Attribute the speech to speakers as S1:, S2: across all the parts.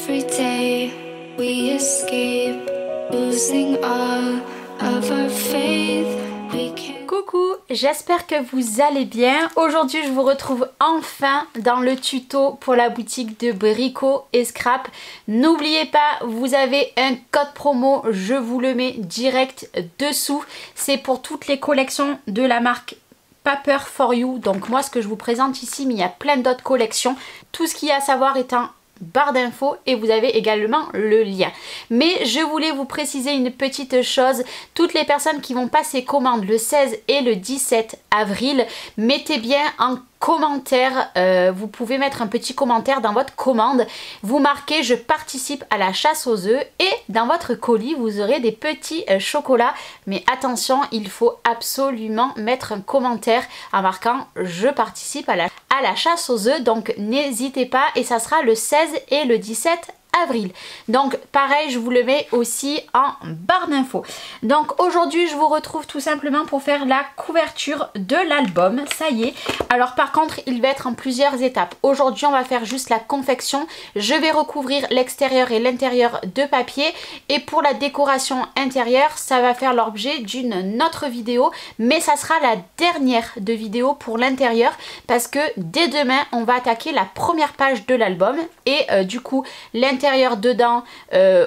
S1: Every day we escape, losing all of our faith. We can...
S2: Coucou, j'espère que vous allez bien. Aujourd'hui je vous retrouve enfin dans le tuto pour la boutique de Brico et Scrap. N'oubliez pas, vous avez un code promo, je vous le mets direct dessous. C'est pour toutes les collections de la marque Paper for You. Donc moi ce que je vous présente ici, mais il y a plein d'autres collections. Tout ce qu'il y a à savoir est en barre d'infos et vous avez également le lien. Mais je voulais vous préciser une petite chose, toutes les personnes qui vont passer commande le 16 et le 17 avril, mettez bien en commentaire, vous pouvez mettre un petit commentaire dans votre commande, vous marquez je participe à la chasse aux œufs et dans votre colis vous aurez des petits chocolats, mais attention, il faut absolument mettre un commentaire en marquant je participe à la chasse aux œufs, donc n'hésitez pas, et ça sera le 16 et le 17 avril. Donc pareil, je vous le mets aussi en barre d'infos. Donc aujourd'hui je vous retrouve tout simplement pour faire la couverture de l'album. Ça y est. Alors par contre il va être en plusieurs étapes. Aujourd'hui on va faire juste la confection. Je vais recouvrir l'extérieur et l'intérieur de papier, et pour la décoration intérieure ça va faire l'objet d'une autre vidéo, mais ça sera la dernière de vidéo pour l'intérieur, parce que dès demain on va attaquer la première page de l'album, et du coup l'intérieur dedans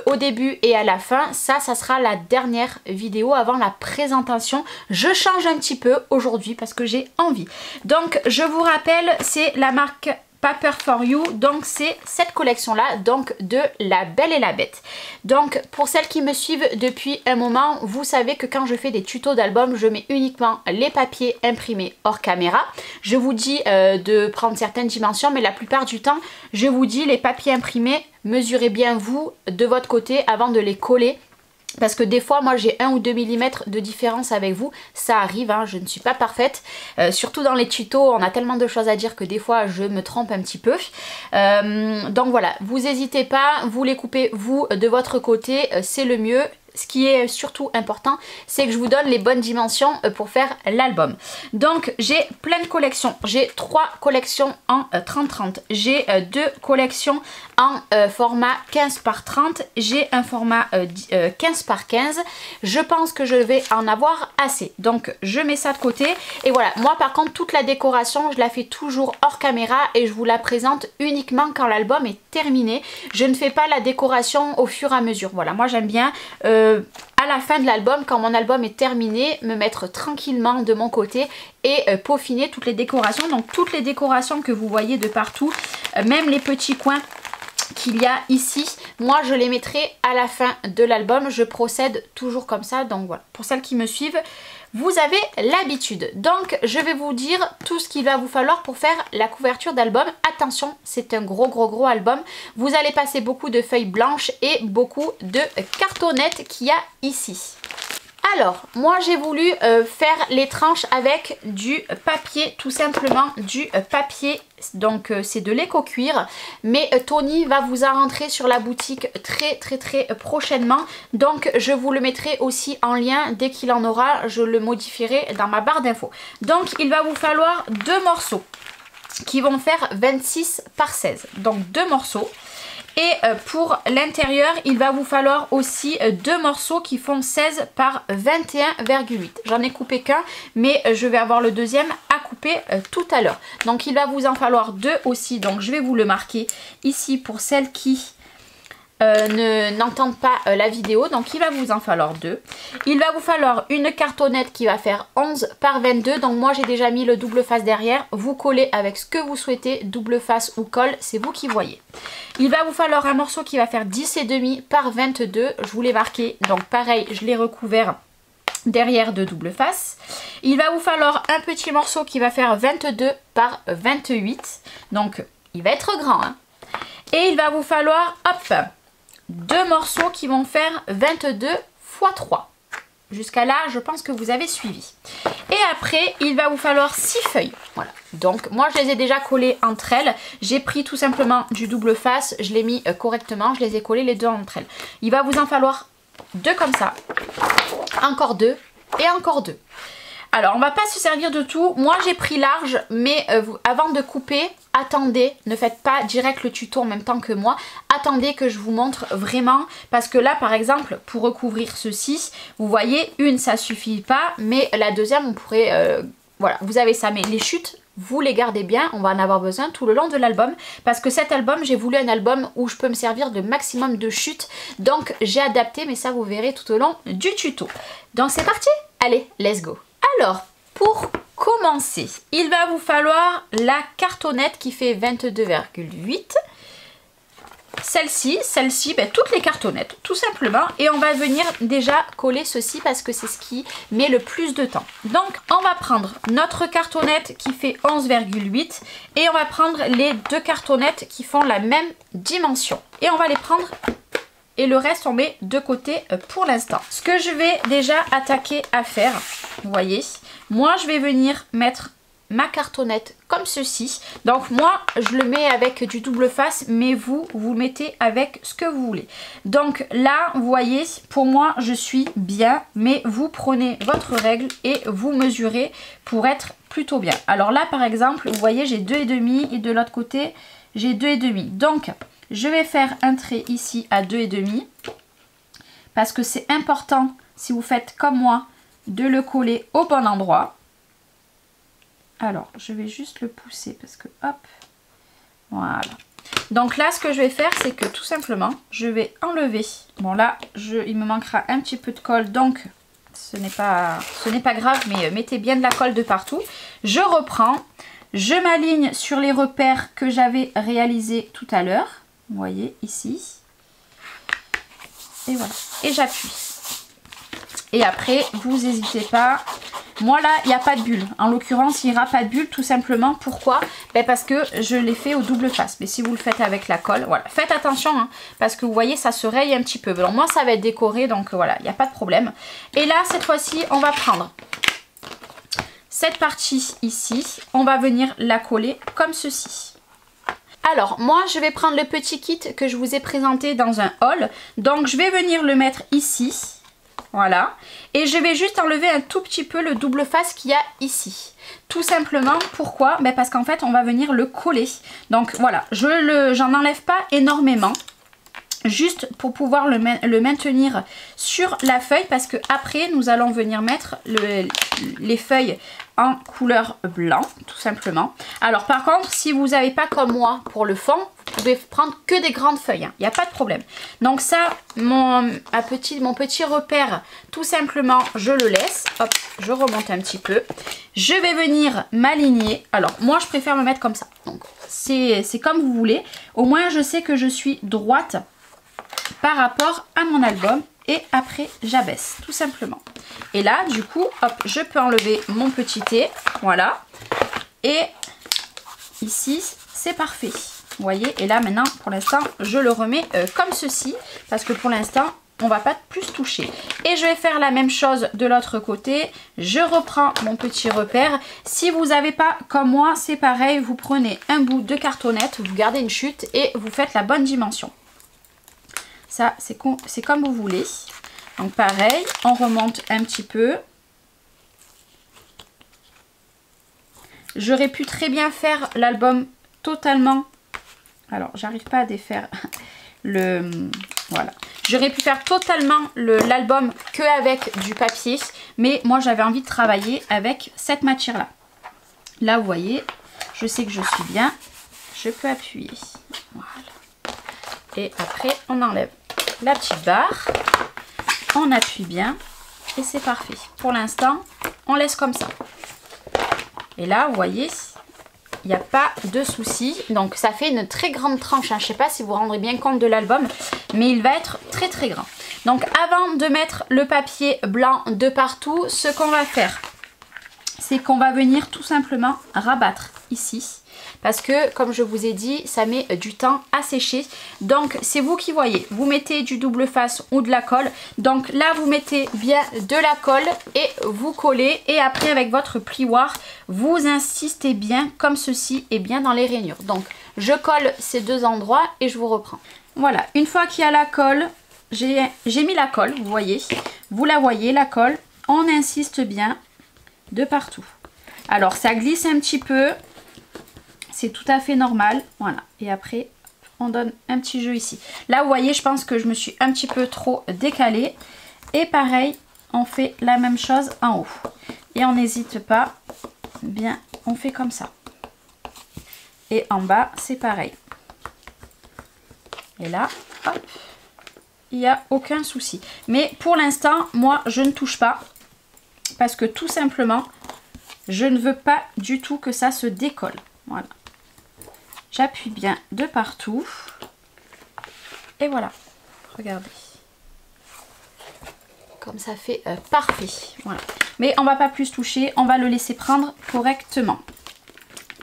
S2: au début et à la fin, ça sera la dernière vidéo avant la présentation. Je change un petit peu aujourd'hui parce que j'ai envie. Donc je vous rappelle, c'est la marque Paper for You, donc c'est cette collection là, donc de La Belle et la Bête. Donc pour celles qui me suivent depuis un moment, vous savez que quand je fais des tutos d'albums, je mets uniquement les papiers imprimés hors caméra. Je vous dis de prendre certaines dimensions, mais la plupart du temps je vous dis les papiers imprimés, mesurez bien vous de votre côté avant de les coller. Parce que des fois moi j'ai 1 ou 2 mm de différence avec vous, ça arrive, hein, je ne suis pas parfaite, surtout dans les tutos on a tellement de choses à dire que des fois je me trompe un petit peu, donc voilà, vous n'hésitez pas, vous les coupez vous de votre côté, c'est le mieux. Ce qui est surtout important, c'est que je vous donne les bonnes dimensions pour faire l'album. Donc j'ai plein de collections, j'ai 3 collections en 30-30, j'ai 2 collections en format 15 par 30, j'ai un format 15 par 15, je pense que je vais en avoir assez, donc je mets ça de côté. Et voilà, moi par contre toute la décoration je la fais toujours hors caméra et je vous la présente uniquement quand l'album est terminé. Je ne fais pas la décoration au fur et à mesure, voilà, moi j'aime bien à la fin de l'album, quand mon album est terminé, me mettre tranquillement de mon côté et peaufiner toutes les décorations. Donc toutes les décorations que vous voyez de partout, même les petits coins qu'il y a ici, moi je les mettrai à la fin de l'album. Je procède toujours comme ça, donc voilà, pour celles qui me suivent, vous avez l'habitude. Donc je vais vous dire tout ce qu'il va vous falloir pour faire la couverture d'album. Attention, c'est un gros album. Vous allez passer beaucoup de feuilles blanches et beaucoup de cartonnettes qu'il y a ici. Alors, moi j'ai voulu faire les tranches avec du papier, tout simplement du papier, donc c'est de l'éco-cuir, mais Tony va vous en rentrer sur la boutique très prochainement, donc je vous le mettrai aussi en lien dès qu'il en aura, je le modifierai dans ma barre d'infos. Donc il va vous falloir 2 morceaux qui vont faire 26 par 16, donc 2 morceaux. Et pour l'intérieur, il va vous falloir aussi 2 morceaux qui font 16 par 21,8. J'en ai coupé qu'un, mais je vais avoir le deuxième à couper tout à l'heure. Donc il va vous en falloir 2 aussi. Donc je vais vous le marquer ici pour celles qui n'entendent pas la vidéo. Donc il va vous en falloir 2. Il va vous falloir une cartonnette qui va faire 11 par 22. Donc moi j'ai déjà mis le double face derrière. Vous collez avec ce que vous souhaitez, double face ou colle, c'est vous qui voyez. Il va vous falloir un morceau qui va faire 10,5 par 22. Je vous l'ai marqué, donc pareil, je l'ai recouvert derrière de double face. Il va vous falloir un petit morceau qui va faire 22 par 28. Donc il va être grand, hein. Et il va vous falloir, hop, 2 morceaux qui vont faire 22 x 3. Jusqu'à là, je pense que vous avez suivi. Et après, il va vous falloir 6 feuilles. Voilà. Donc, moi, je les ai déjà collées entre elles. J'ai pris tout simplement du double face. Je l'ai mis correctement. Je les ai collées les 2 entre elles. Il va vous en falloir 2 comme ça. Encore 2 et encore 2. Alors on va pas se servir de tout, moi j'ai pris large, mais avant de couper, attendez, ne faites pas direct le tuto en même temps que moi, attendez que je vous montre vraiment, parce que là par exemple pour recouvrir ceci, vous voyez une ça suffit pas, mais la deuxième on pourrait, voilà vous avez ça, mais les chutes vous les gardez bien, on va en avoir besoin tout le long de l'album, parce que cet album j'ai voulu un album où je peux me servir de maximum de chutes, donc j'ai adapté, mais ça vous verrez tout au long du tuto. Donc c'est parti, allez let's go. Alors, pour commencer, il va vous falloir la cartonnette qui fait 22,8. Celle-ci, ben, toutes les cartonnettes, tout simplement. Et on va venir déjà coller ceci parce que c'est ce qui met le plus de temps. Donc, on va prendre notre cartonnette qui fait 11,8 et on va prendre les deux cartonnettes qui font la même dimension. Et on va les prendre... Et le reste, on met de côté pour l'instant. Ce que je vais déjà attaquer à faire, vous voyez, moi, je vais venir mettre ma cartonnette comme ceci. Donc, moi, je le mets avec du double face, mais vous le mettez avec ce que vous voulez. Donc, là, vous voyez, pour moi, je suis bien, mais vous prenez votre règle et vous mesurez pour être plutôt bien. Alors là, par exemple, vous voyez, j'ai 2,5 et de l'autre côté, j'ai 2,5. Donc... je vais faire un trait ici à 2,5 parce que c'est important, si vous faites comme moi, de le coller au bon endroit. Alors, je vais juste le pousser parce que, hop, voilà. Donc là, ce que je vais faire, c'est que tout simplement, je vais enlever. Bon là, il me manquera un petit peu de colle, donc ce n'est pas grave, mais mettez bien de la colle de partout. Je reprends, je m'aligne sur les repères que j'avais réalisés tout à l'heure. Vous voyez ici, et voilà, et j'appuie. Et après, vous n'hésitez pas. Moi là, il n'y a pas de bulle. En l'occurrence, il n'y aura pas de bulle tout simplement. Pourquoi? Ben parce que je l'ai fait au double face. Mais si vous le faites avec la colle, voilà. Faites attention, hein, parce que vous voyez, ça se raye un petit peu. Alors moi, ça va être décoré, donc voilà, il n'y a pas de problème. Et là, cette fois-ci, on va prendre cette partie ici. On va venir la coller comme ceci. Alors, moi, je vais prendre le petit kit que je vous ai présenté dans un haul. Donc, je vais venir le mettre ici. Voilà. Et je vais juste enlever un tout petit peu le double face qu'il y a ici. Tout simplement, pourquoi? Ben parce qu'en fait, on va venir le coller. Donc, voilà. J'en enlève pas énormément. Juste pour pouvoir le maintenir sur la feuille, parce que après nous allons venir mettre les feuilles en couleur blanc, tout simplement. Alors par contre, si vous n'avez pas comme moi pour le fond, vous pouvez prendre que des grandes feuilles, il n'y a pas de problème. Donc ça, mon petit repère, tout simplement, je le laisse. Hop, je remonte un petit peu. Je vais venir m'aligner. Alors moi, je préfère me mettre comme ça. Donc c'est comme vous voulez. Au moins, je sais que je suis droite par rapport à mon album, et après j'abaisse tout simplement. Et là du coup, hop, je peux enlever mon petit T, voilà, et ici c'est parfait, vous voyez. Et là maintenant, pour l'instant, je le remets comme ceci, parce que pour l'instant on va pas plus toucher. Et je vais faire la même chose de l'autre côté. Je reprends mon petit repère. Si vous n'avez pas comme moi, c'est pareil, vous prenez un bout de cartonnette, vous gardez une chute et vous faites la bonne dimension. Ça, c'est comme vous voulez. Donc pareil, on remonte un petit peu. J'aurais pu très bien faire l'album totalement... Alors, j'arrive pas à défaire le... Voilà. J'aurais pu faire totalement l'album qu'avec du papier. Mais moi, j'avais envie de travailler avec cette matière-là. Là, vous voyez, je sais que je suis bien. Je peux appuyer. Voilà. Et après, on enlève la petite barre, on appuie bien et c'est parfait. Pour l'instant, on laisse comme ça. Et là, vous voyez, il n'y a pas de souci. Donc, ça fait une très grande tranche. Hein. Je ne sais pas si vous vous rendrez bien compte de l'album, mais il va être très très grand. Donc, avant de mettre le papier blanc de partout, ce qu'on va faire, c'est qu'on va venir tout simplement rabattre ici. Parce que, comme je vous ai dit, ça met du temps à sécher. Donc, c'est vous qui voyez. Vous mettez du double face ou de la colle. Donc là, vous mettez bien de la colle et vous collez. Et après, avec votre plioir, vous insistez bien comme ceci et bien dans les rainures. Donc, je colle ces deux endroits et je vous reprends. Voilà, une fois qu'il y a la colle, j'ai mis la colle, vous voyez. Vous la voyez, la colle. On insiste bien. de partout. Alors ça glisse un petit peu, c'est tout à fait normal, voilà. Et après on donne un petit jeu ici. Là vous voyez, je pense que je me suis un petit peu trop décalée. Et pareil, on fait la même chose en haut. Et on n'hésite pas, bien, on fait comme ça. Et en bas, c'est pareil. Et là, hop, il n'y a aucun souci. Mais pour l'instant, moi, je ne touche pas. Parce que tout simplement, je ne veux pas du tout que ça se décolle. Voilà. J'appuie bien de partout. Et voilà. Regardez. Comme ça fait parfait. Voilà. Mais on va pas plus toucher. On va le laisser prendre correctement.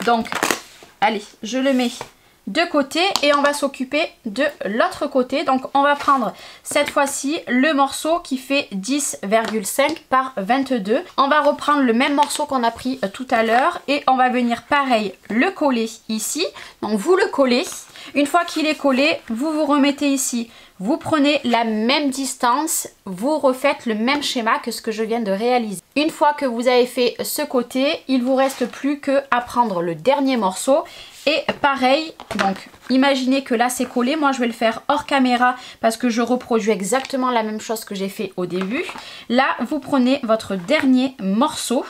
S2: Donc, allez, je le mets de côté et on va s'occuper de l'autre côté. Donc on va prendre cette fois-ci le morceau qui fait 10,5 par 22. On va reprendre le même morceau qu'on a pris tout à l'heure et on va venir pareil le coller ici. Donc vous le collez. Une fois qu'il est collé, vous vous remettez ici. Vous prenez la même distance, vous refaites le même schéma que ce que je viens de réaliser. Une fois que vous avez fait ce côté, il ne vous reste plus qu'à prendre le dernier morceau. Et pareil, donc imaginez que là c'est collé, moi je vais le faire hors caméra parce que je reproduis exactement la même chose que j'ai fait au début. Là vous prenez votre dernier morceau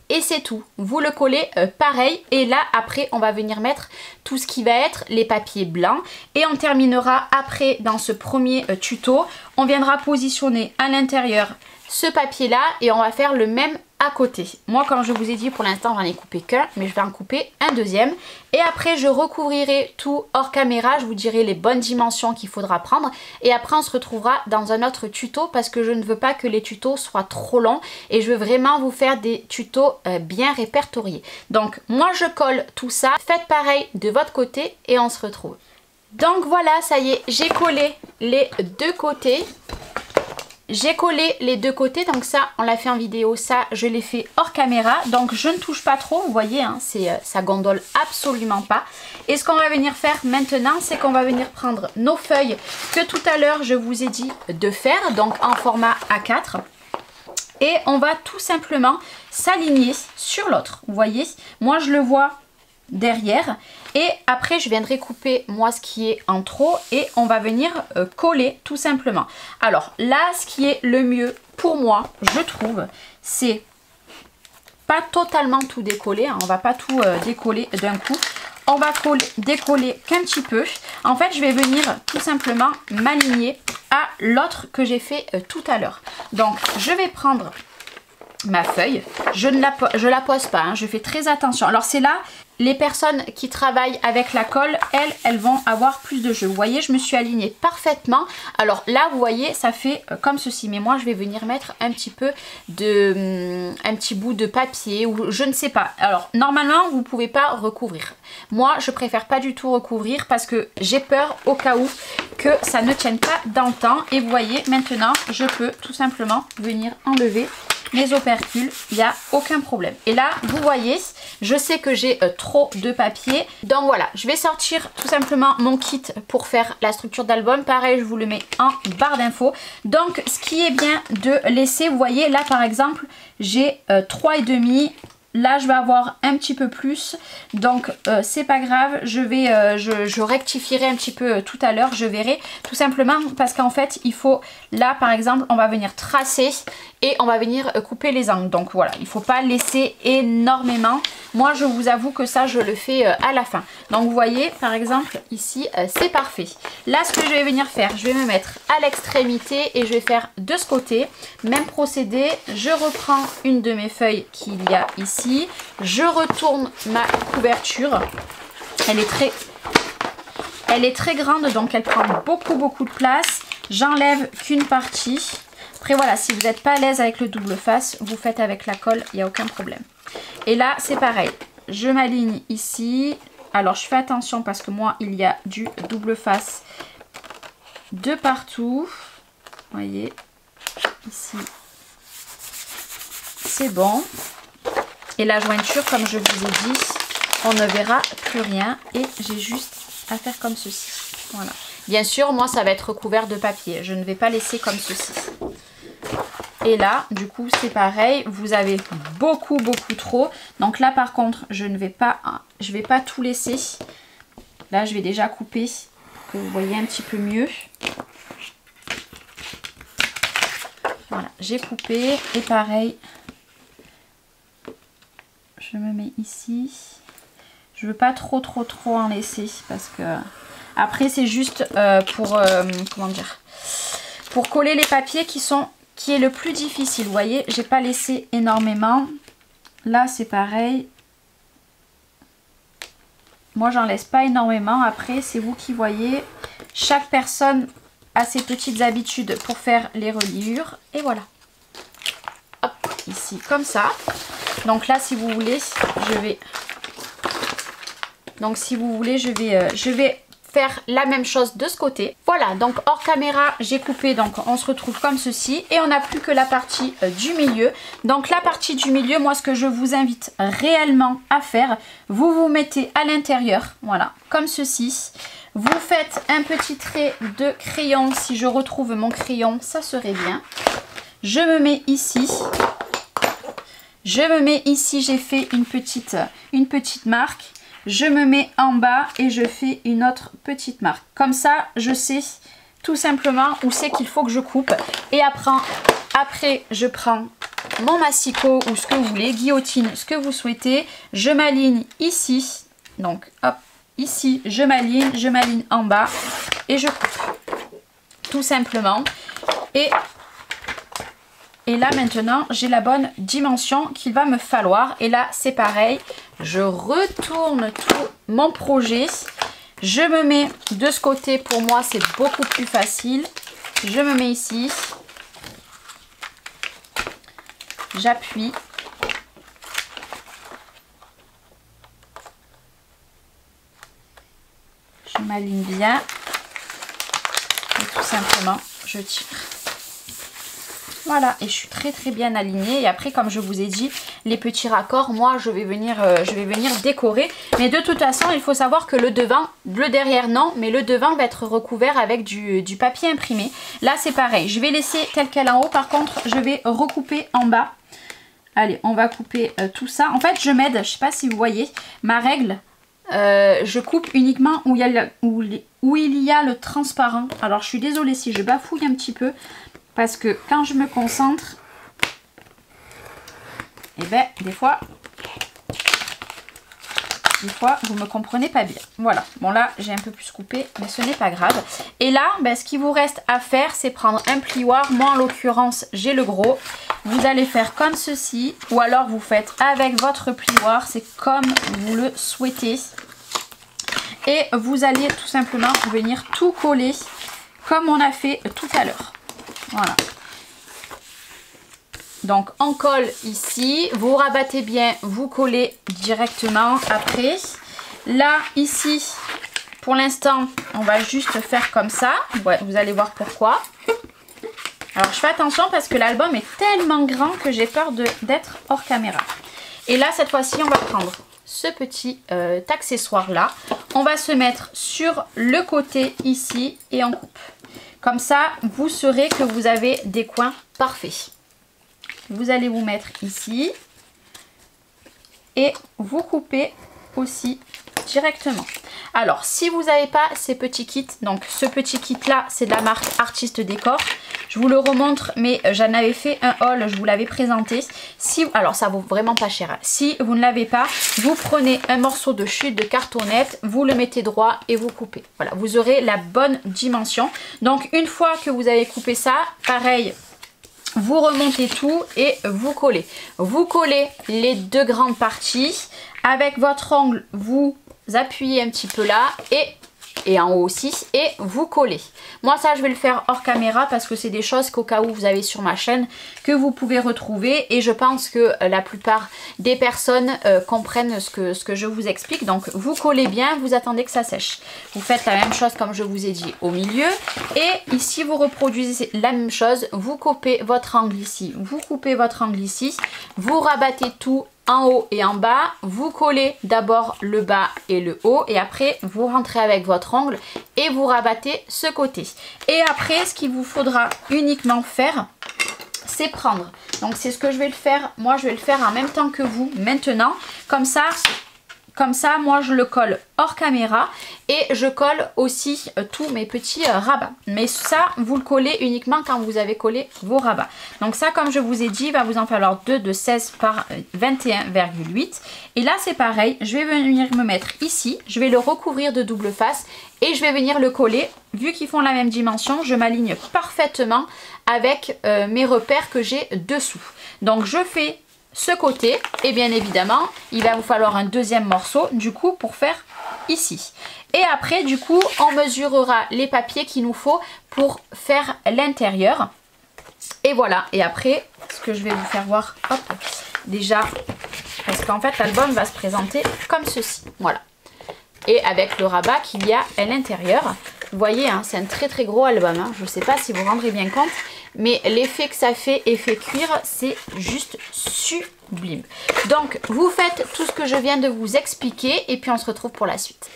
S2: et c'est tout. Vous le collez pareil et là après on va venir mettre tout ce qui va être les papiers blancs et on terminera après dans ce premier tuto. On viendra positionner à l'intérieur ce papier là et on va faire le même à côté. Moi comme je vous ai dit pour l'instant j'en ai coupé qu'un mais je vais en couper un deuxième et après je recouvrirai tout hors caméra, je vous dirai les bonnes dimensions qu'il faudra prendre et après on se retrouvera dans un autre tuto parce que je ne veux pas que les tutos soient trop longs et je veux vraiment vous faire des tutos bien répertoriés. Donc moi je colle tout ça, faites pareil de votre côté et on se retrouve. Donc voilà, ça y est, j'ai collé les deux côtés. J'ai collé les deux côtés, donc ça on l'a fait en vidéo, ça je l'ai fait hors caméra, donc je ne touche pas trop, vous voyez, hein, ça gondole absolument pas. Et ce qu'on va venir faire maintenant, c'est qu'on va venir prendre nos feuilles que tout à l'heure je vous ai dit de faire, donc en format A4. Et on va tout simplement s'aligner sur l'autre, vous voyez, moi je le vois derrière et après je viendrai couper moi ce qui est en trop et on va venir coller tout simplement. Alors là ce qui est le mieux pour moi je trouve c'est pas totalement tout décoller, hein, on va pas tout décoller d'un coup, on va décoller qu'un petit peu. En fait je vais venir tout simplement m'aligner à l'autre que j'ai fait tout à l'heure. Donc je vais prendre ma feuille, je la pose pas, hein, je fais très attention. Alors c'est là, les personnes qui travaillent avec la colle, elles vont avoir plus de jeu. Vous voyez, je me suis alignée parfaitement. Alors là, vous voyez, ça fait comme ceci. Mais moi, je vais venir mettre un petit peu un petit bout de papier ou je ne sais pas. Alors, normalement, vous ne pouvez pas recouvrir. Moi, je préfère pas du tout recouvrir parce que j'ai peur au cas où que ça ne tienne pas dans le temps. Et vous voyez, maintenant, je peux tout simplement venir enlever mes opercules, il n'y a aucun problème. Et là, vous voyez, je sais que j'ai trop de papier. Donc voilà, je vais sortir tout simplement mon kit pour faire la structure d'album. Pareil, je vous le mets en barre d'infos. Donc, ce qui est bien de laisser, vous voyez, là par exemple, j'ai 3,5. Là, je vais avoir un petit peu plus. Donc, c'est pas grave. Je rectifierai un petit peu tout à l'heure. Je verrai. Tout simplement parce qu'en fait, il faut... Là, par exemple, on va venir tracer et on va venir couper les angles. Donc, voilà. Il ne faut pas laisser énormément. Moi, je vous avoue que ça, je le fais à la fin. Donc, vous voyez, par exemple, ici, c'est parfait. Là, ce que je vais venir faire, je vais me mettre à l'extrémité et je vais faire de ce côté. Même procédé. Je reprends une de mes feuilles qu'il y a ici. Je retourne ma couverture. Elle est très grande, donc elle prend beaucoup de place. J'enlève qu'une partie. Après voilà, si vous n'êtes pas à l'aise avec le double face, vous faites avec la colle, il n'y a aucun problème. Et là, c'est pareil. Je m'aligne ici. Alors, je fais attention parce que moi, il y a du double face de partout. Vous voyez, ici, c'est bon. Et la jointure, comme je vous ai dit, on ne verra plus rien. Et j'ai juste à faire comme ceci. Voilà. Bien sûr, moi, ça va être recouvert de papier. Je ne vais pas laisser comme ceci. Et là, du coup, c'est pareil. Vous avez beaucoup trop. Donc là, par contre, je vais pas tout laisser. Là, je vais déjà couper pour que vous voyez un petit peu mieux. Voilà, j'ai coupé. Et pareil, je me mets ici. Je veux pas trop en laisser parce que après c'est juste comment dire, pour coller les papiers qui est le plus difficile. Vous voyez, j'ai pas laissé énormément. Là c'est pareil. Moi j'en laisse pas énormément. Après c'est vous qui voyez. Chaque personne a ses petites habitudes pour faire les reliures. Et voilà. Hop, ici comme ça. Donc là si vous voulez, je vais faire la même chose de ce côté. Voilà, donc hors caméra, j'ai coupé, donc on se retrouve comme ceci. Et on n'a plus que la partie du milieu. Donc la partie du milieu, moi ce que je vous invite réellement à faire, vous vous mettez à l'intérieur, voilà, comme ceci. Vous faites un petit trait de crayon, si je retrouve mon crayon, ça serait bien. Je me mets ici. J'ai fait une petite marque. Je me mets en bas et je fais une autre petite marque. Comme ça, je sais tout simplement où c'est qu'il faut que je coupe. Et après, je prends mon massicot ou ce que vous voulez, guillotine, ce que vous souhaitez. Je m'aligne ici. Donc, hop, ici, je m'aligne en bas et je coupe. Tout simplement. Et là maintenant j'ai la bonne dimension qu'il va me falloir. Et là c'est pareil, je retourne tout mon projet. Je me mets de ce côté, pour moi c'est beaucoup plus facile. Je me mets ici. J'appuie. Je m'aligne bien. Et tout simplement je tire. Voilà, et je suis très bien alignée. Et après, comme je vous ai dit, les petits raccords, moi je vais venir décorer. Mais de toute façon, il faut savoir que le derrière non, mais le devant va être recouvert avec du papier imprimé. Là c'est pareil, je vais laisser tel quel en haut. Par contre, je vais recouper en bas. Allez, on va couper tout ça. En fait, je m'aide, je ne sais pas si vous voyez, ma règle, je coupe uniquement où il y a le transparent. Alors je suis désolée si je bafouille un petit peu. Parce que quand je me concentre, et ben des fois vous me comprenez pas bien. Voilà, bon là j'ai un peu plus coupé, mais ce n'est pas grave. Et là, ben, ce qu'il vous reste à faire, c'est prendre un plioir. Moi en l'occurrence, j'ai le gros. Vous allez faire comme ceci, ou alors vous faites avec votre plioir, c'est comme vous le souhaitez. Et vous allez tout simplement venir tout coller comme on a fait tout à l'heure. Voilà. Donc on colle ici, vous rabattez bien, vous collez directement après. Là, ici, pour l'instant, on va juste faire comme ça. Ouais, vous allez voir pourquoi. Alors je fais attention parce que l'album est tellement grand que j'ai peur d'être hors caméra. Et là, cette fois-ci, on va prendre ce petit accessoire là. On va se mettre sur le côté ici et on coupe. Comme ça, vous saurez que vous avez des coins parfaits. Vous allez vous mettre ici et vous coupez aussi directement. Alors, si vous n'avez pas ces petits kits, donc ce petit kit là, c'est de la marque Artiste Décor. Je vous le remontre, mais j'en avais fait un haul, je vous l'avais présenté. Alors, ça vaut vraiment pas cher. Si vous ne l'avez pas, vous prenez un morceau de chute de cartonnette, vous le mettez droit et vous coupez. Voilà, vous aurez la bonne dimension. Donc, une fois que vous avez coupé ça, pareil, vous remontez tout et vous collez. Vous collez les deux grandes parties. Avec votre ongle, vous appuyez un petit peu là et en haut aussi et vous collez. Moi ça je vais le faire hors caméra parce que c'est des choses qu'au cas où vous avez sur ma chaîne que vous pouvez retrouver et je pense que la plupart des personnes comprennent ce que je vous explique. Donc vous collez bien, vous attendez que ça sèche. Vous faites la même chose comme je vous ai dit au milieu et ici vous reproduisez la même chose. Vous coupez votre angle ici, vous coupez votre angle ici, vous rabattez tout en haut et en bas, vous collez d'abord le bas et le haut et après vous rentrez avec votre ongle et vous rabattez ce côté. Et après ce qu'il vous faudra uniquement faire, c'est prendre. Donc c'est ce que je vais le faire. Moi je vais le faire en même temps que vous maintenant. Comme ça, moi je le colle hors caméra et je colle aussi tous mes petits rabats. Mais ça, vous le collez uniquement quand vous avez collé vos rabats. Donc ça, comme je vous ai dit, il va vous en falloir 2 de 16 par 21,8. Et là, c'est pareil. Je vais venir me mettre ici. Je vais le recouvrir de double face et je vais venir le coller. Vu qu'ils font la même dimension, je m'aligne parfaitement avec mes repères que j'ai dessous. Donc je fais ce côté et bien évidemment il va vous falloir un deuxième morceau du coup pour faire ici. Et après du coup on mesurera les papiers qu'il nous faut pour faire l'intérieur. Et voilà, et après ce que je vais vous faire voir, hop, déjà, parce qu'en fait l'album va se présenter comme ceci, voilà. Et avec le rabat qu'il y a à l'intérieur. Vous voyez, hein, c'est un très gros album, hein. Je ne sais pas si vous vous rendrez bien compte, mais l'effet que ça fait, effet cuir, c'est juste sublime. Donc, vous faites tout ce que je viens de vous expliquer et puis on se retrouve pour la suite.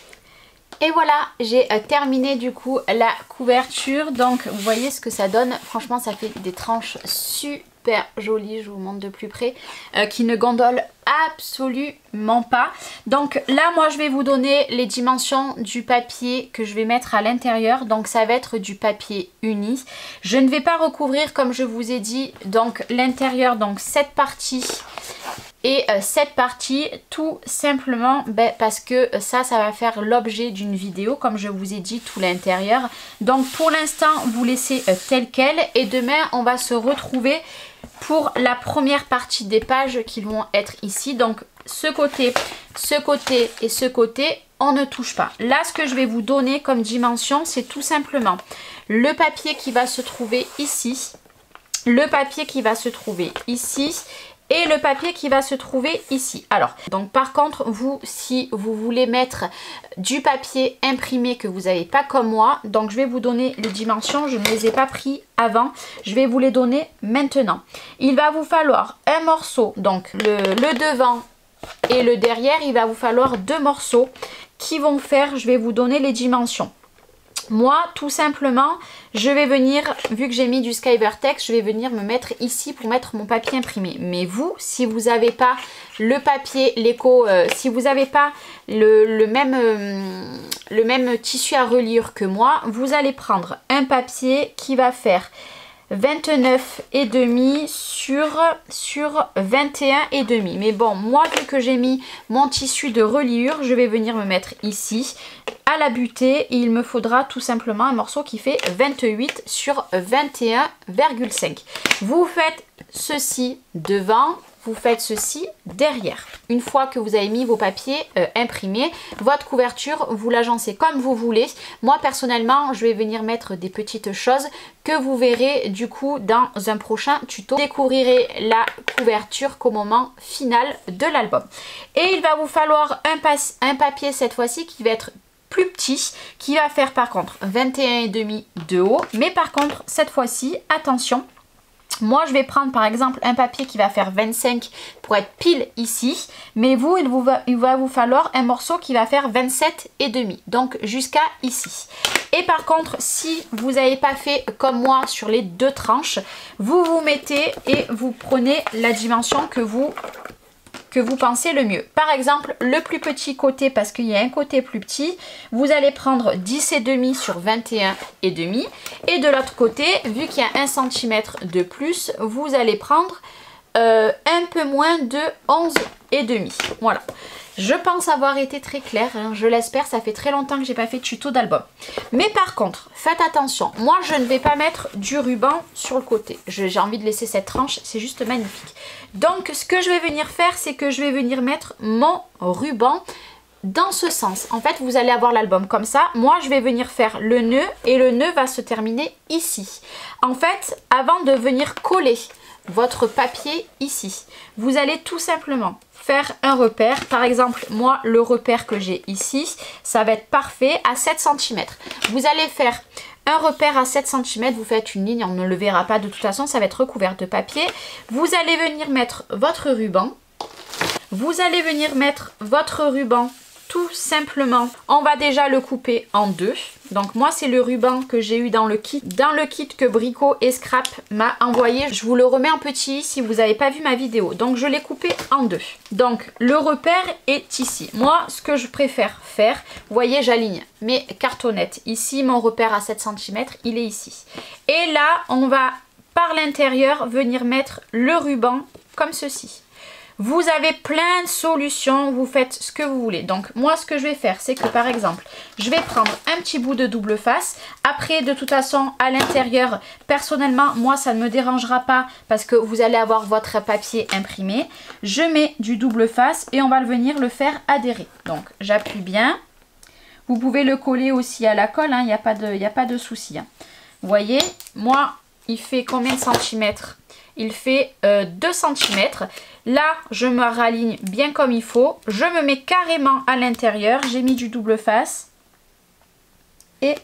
S2: Et voilà, j'ai terminé du coup la couverture. Donc, vous voyez ce que ça donne. Franchement, ça fait des tranches super jolies. Je vous montre de plus près. Qui ne gondolent absolument pas. Donc là, moi, je vais vous donner les dimensions du papier que je vais mettre à l'intérieur. Donc, ça va être du papier uni. Je ne vais pas recouvrir, comme je vous ai dit, donc l'intérieur, donc cette partie et cette partie, tout simplement parce que ça va faire l'objet d'une vidéo, comme je vous ai dit, tout l'intérieur. Donc pour l'instant, vous laissez tel quel et demain, on va se retrouver pour la première partie des pages qui vont être ici. Donc ce côté et ce côté, on ne touche pas. Là, ce que je vais vous donner comme dimension, c'est tout simplement le papier qui va se trouver ici, le papier qui va se trouver ici et le papier qui va se trouver ici. Alors, donc par contre, vous, si vous voulez mettre du papier imprimé que vous n'avez pas comme moi, donc je vais vous donner les dimensions, je ne les ai pas pris avant, je vais vous les donner maintenant. Il va vous falloir un morceau, donc le devant et le derrière, il va vous falloir 2 morceaux qui vont faire, je vais vous donner les dimensions. Moi, tout simplement, je vais venir, vu que j'ai mis du Skyvertex, je vais venir me mettre ici pour mettre mon papier imprimé. Mais vous, si vous n'avez pas le papier, l'éco, si vous n'avez pas le même tissu à reliure que moi, vous allez prendre un papier qui va faire 29,5 sur 21,5. Mais bon, moi, vu que j'ai mis mon tissu de reliure, je vais venir me mettre ici à la butée et il me faudra tout simplement un morceau qui fait 28 sur 21,5. Vous faites ceci devant, vous faites ceci derrière. Une fois que vous avez mis vos papiers imprimés, votre couverture, vous l'agencez comme vous voulez. Moi personnellement, je vais venir mettre des petites choses que vous verrez du coup dans un prochain tuto. Vous découvrirez la couverture qu'au moment final de l'album. Et il va vous falloir un papier cette fois-ci qui va être plus petit, qui va faire par contre 21,5 de haut. Mais par contre, cette fois-ci, attention, moi je vais prendre par exemple un papier qui va faire 25 pour être pile ici, mais vous, il va vous falloir un morceau qui va faire 27,5, donc jusqu'à ici. Et par contre, si vous n'avez pas fait comme moi sur les 2 tranches, vous vous mettez et vous prenez la dimension que vous pensez le mieux. Par exemple, le plus petit côté, parce qu'il y a un côté plus petit, vous allez prendre 10,5 sur 21,5. Et de l'autre côté, vu qu'il y a 1 cm de plus, vous allez prendre un peu moins de 11,5. Voilà. Je pense avoir été très claire, hein, je l'espère, ça fait très longtemps que j'ai pas fait de tuto d'album. Mais par contre, faites attention, moi je ne vais pas mettre du ruban sur le côté. J'ai envie de laisser cette tranche, c'est juste magnifique. Donc ce que je vais venir faire, c'est que je vais venir mettre mon ruban dans ce sens. En fait, vous allez avoir l'album comme ça. Moi, je vais venir faire le nœud et le nœud va se terminer ici. En fait, avant de venir coller votre papier ici, vous allez tout simplement faire un repère. Par exemple, moi, le repère que j'ai ici, ça va être parfait à 7 cm. Vous allez faire un repère à 7 cm, vous faites une ligne, on ne le verra pas de toute façon, ça va être recouvert de papier. Vous allez venir mettre votre ruban. Vous allez venir mettre votre ruban tout simplement, on va déjà le couper en deux. Donc moi c'est le ruban que j'ai eu dans le kit que Brico et Scrap m'a envoyé. Je vous le remets en petit si vous n'avez pas vu ma vidéo. Donc je l'ai coupé en deux. Donc le repère est ici. Moi ce que je préfère faire, vous voyez j'aligne mes cartonnettes. Ici mon repère à 7 cm, il est ici. Et là on va par l'intérieur venir mettre le ruban comme ceci. Vous avez plein de solutions, vous faites ce que vous voulez. Donc moi ce que je vais faire, c'est que par exemple, je vais prendre un petit bout de double face. Après de toute façon à l'intérieur, personnellement moi ça ne me dérangera pas parce que vous allez avoir votre papier imprimé. Je mets du double face et on va venir le faire adhérer. Donc j'appuie bien. Vous pouvez le coller aussi à la colle, il n'y a pas de souci. Vous voyez, moi il fait combien de centimètres? Il fait 2 cm. Là, je me raligne bien comme il faut. Je me mets carrément à l'intérieur. J'ai mis du double face. Et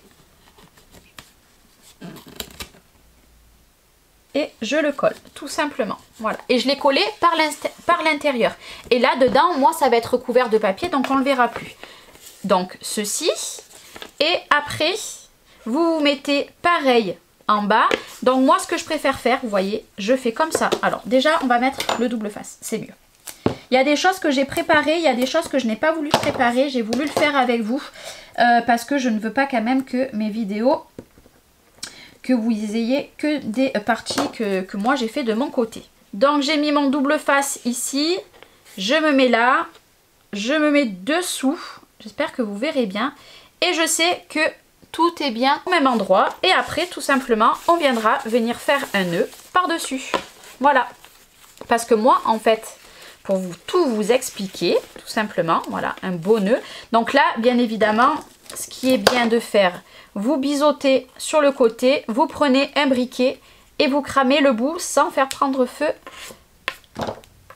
S2: je le colle, tout simplement. Voilà. Et je l'ai collé par l'intérieur. Et là, dedans, moi, ça va être recouvert de papier, donc on ne le verra plus. Donc, ceci. Et après, vous mettez pareil en bas. Donc moi ce que je préfère faire, vous voyez, je fais comme ça. Alors déjà on va mettre le double face, c'est mieux. Il y a des choses que j'ai préparées, il y a des choses que je n'ai pas voulu préparer. J'ai voulu le faire avec vous parce que je ne veux pas quand même que mes vidéos, que vous ayez que des parties que moi j'ai fait de mon côté. Donc j'ai mis mon double face ici, je me mets là, je me mets dessous, j'espère que vous verrez bien. Et je sais que tout est bien au même endroit. Et après, tout simplement, on viendra venir faire un nœud par-dessus. Voilà. Parce que moi, en fait, pour tout vous expliquer, tout simplement, voilà, un beau nœud. Donc là, bien évidemment, ce qui est bien de faire, vous biseautez sur le côté, vous prenez un briquet et vous cramez le bout sans faire prendre feu.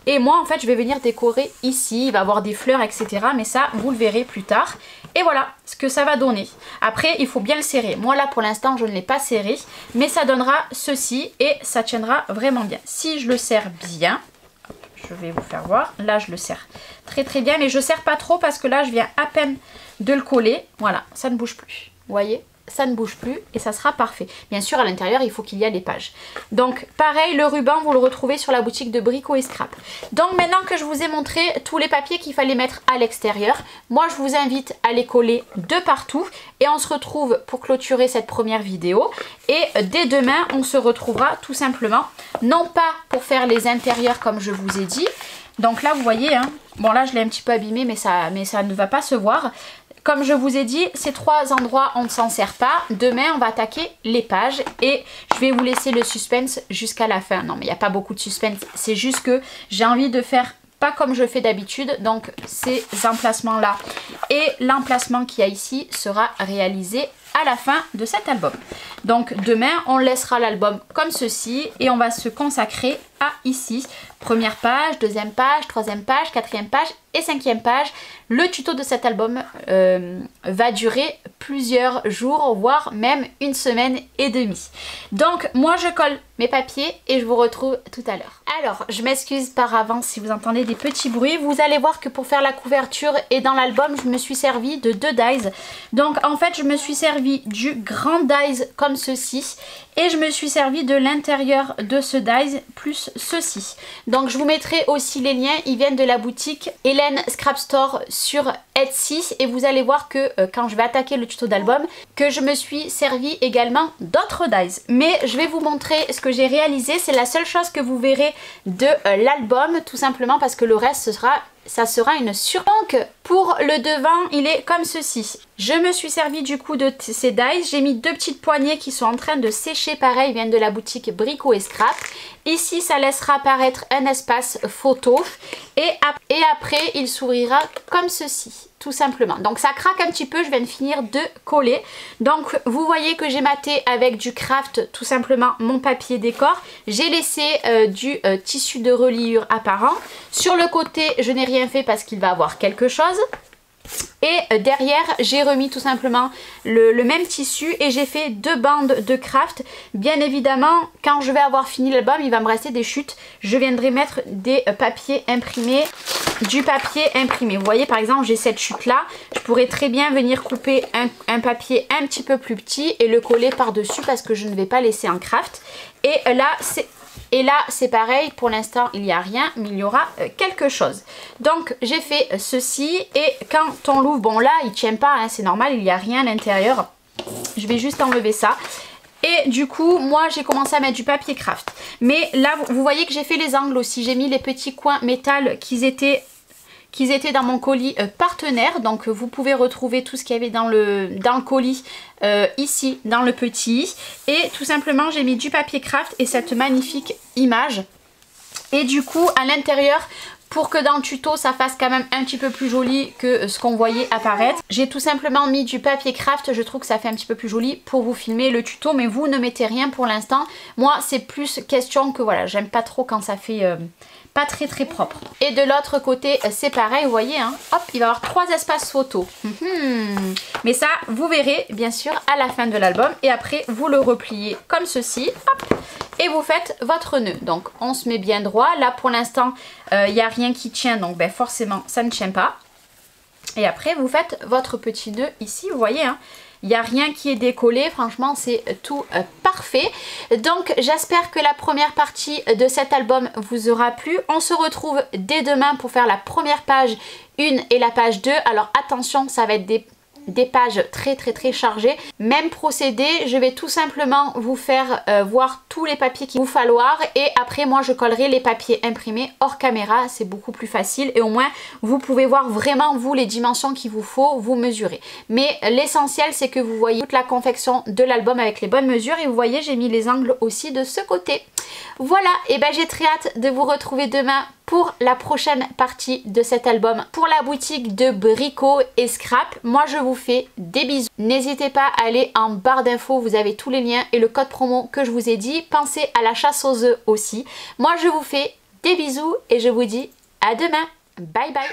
S2: Et moi, en fait, je vais venir décorer ici. Il va y avoir des fleurs, etc. Mais ça, vous le verrez plus tard. Et voilà ce que ça va donner. Après, il faut bien le serrer. Moi, là, pour l'instant, je ne l'ai pas serré. Mais ça donnera ceci et ça tiendra vraiment bien. Si je le serre bien, je vais vous faire voir. Là, je le serre très, très bien. Mais je ne serre pas trop parce que là, je viens à peine de le coller. Voilà, ça ne bouge plus. Vous voyez ? Ça ne bouge plus et ça sera parfait. Bien sûr, à l'intérieur, il faut qu'il y ait les pages. Donc, pareil, le ruban, vous le retrouvez sur la boutique de Brico et Scrap. Donc, maintenant que je vous ai montré tous les papiers qu'il fallait mettre à l'extérieur, moi, je vous invite à les coller de partout. Et on se retrouve pour clôturer cette première vidéo. Et dès demain, on se retrouvera tout simplement, non pas pour faire les intérieurs comme je vous ai dit. Donc là, vous voyez, hein, bon là, je l'ai un petit peu abîmé, mais ça ne va pas se voir. Comme je vous ai dit, ces trois endroits, on ne s'en sert pas. Demain, on va attaquer les pages et je vais vous laisser le suspense jusqu'à la fin. Non, mais il n'y a pas beaucoup de suspense. C'est juste que j'ai envie de faire pas comme je fais d'habitude. Donc, ces emplacements-là et l'emplacement qu'il y a ici sera réalisé à la fin de cet album. Donc, demain, on laissera l'album comme ceci et on va se consacrer à ici. Première page, deuxième page, troisième page, quatrième page et cinquième page. Le tuto de cet album va durer plusieurs jours, voire même une semaine et demie. Donc moi je colle mes papiers et je vous retrouve tout à l'heure. Alors je m'excuse par avance si vous entendez des petits bruits. Vous allez voir que pour faire la couverture et dans l'album je me suis servi de 2 dies. Donc en fait je me suis servi du grand dies comme ceci. Et je me suis servi de l'intérieur de ce dies plus ceci. Donc je vous mettrai aussi les liens, ils viennent de la boutique Hélène Scrap Store sur Etsy. Et vous allez voir que quand je vais attaquer le tuto d'album, que je me suis servi également d'autres dies. Mais je vais vous montrer ce que j'ai réalisé, c'est la seule chose que vous verrez de l'album, tout simplement parce que le reste ça sera une surprise. Donc pour le devant, il est comme ceci. Je me suis servi du coup de ces dies. J'ai mis 2 petites poignées qui sont en train de sécher. Pareil, ils viennent de la boutique Brico et Scrap. Ici, ça laissera apparaître un espace photo. Et après, il s'ouvrira comme ceci, tout simplement. Donc ça craque un petit peu, je viens de finir de coller. Donc vous voyez que j'ai maté avec du craft, tout simplement, mon papier décor. J'ai laissé du tissu de reliure apparent. Sur le côté, je n'ai rien fait parce qu'il va avoir quelque chose. Et derrière j'ai remis tout simplement le même tissu et j'ai fait 2 bandes de craft. Bien évidemment quand je vais avoir fini l'album il va me rester des chutes. Je viendrai mettre des papiers imprimés, du papier imprimé. Vous voyez par exemple j'ai cette chute là. Je pourrais très bien venir couper un papier un petit peu plus petit et le coller par dessus parce que je ne vais pas laisser en craft. Et là c'est pareil, pour l'instant il n'y a rien mais il y aura quelque chose. Donc j'ai fait ceci et quand on l'ouvre, bon là il tient pas hein, c'est normal, il n'y a rien à l'intérieur. Je vais juste enlever ça. Et du coup moi j'ai commencé à mettre du papier craft. Mais là vous voyez que j'ai fait les angles aussi, j'ai mis les petits coins métal qu'ils étaient dans mon colis partenaire. Donc vous pouvez retrouver tout ce qu'il y avait dans le colis ici dans le petit. Et tout simplement j'ai mis du papier craft et cette magnifique image. Et du coup à l'intérieur, pour que dans le tuto ça fasse quand même un petit peu plus joli que ce qu'on voyait apparaître, j'ai tout simplement mis du papier craft. Je trouve que ça fait un petit peu plus joli pour vous filmer le tuto, mais vous ne mettez rien pour l'instant. Moi c'est plus question que voilà, j'aime pas trop quand ça fait pas très propre. Et de l'autre côté c'est pareil, vous voyez hein, hop, il va y avoir 3 espaces photos. Mais ça vous verrez bien sûr à la fin de l'album. Et après vous le repliez comme ceci, hop, et vous faites votre nœud. Donc on se met bien droit. Là pour l'instant il n'y a rien qui tient, donc ben, forcément ça ne tient pas. Et après vous faites votre petit nœud ici, vous voyez hein. Il n'y a rien qui est décollé, franchement c'est tout parfait. Donc j'espère que la première partie de cet album vous aura plu. On se retrouve dès demain pour faire la première page 1 et la page 2. Alors attention, ça va être des pages très chargées. Même procédé, je vais tout simplement vous faire voir tous les papiers qu'il vous falloir et après moi je collerai les papiers imprimés hors caméra, c'est beaucoup plus facile et au moins vous pouvez voir vraiment vous les dimensions qu'il vous faut, vous mesurer. Mais l'essentiel c'est que vous voyez toute la confection de l'album avec les bonnes mesures et vous voyez j'ai mis les angles aussi de ce côté. Voilà, et ben j'ai très hâte de vous retrouver demain pour la prochaine partie de cet album pour la boutique de Brico et Scrap. Moi je vous fais des bisous. N'hésitez pas à aller en barre d'infos, vous avez tous les liens et le code promo que je vous ai dit. Pensez à la chasse aux œufs aussi. Moi je vous fais des bisous et je vous dis à demain. Bye bye.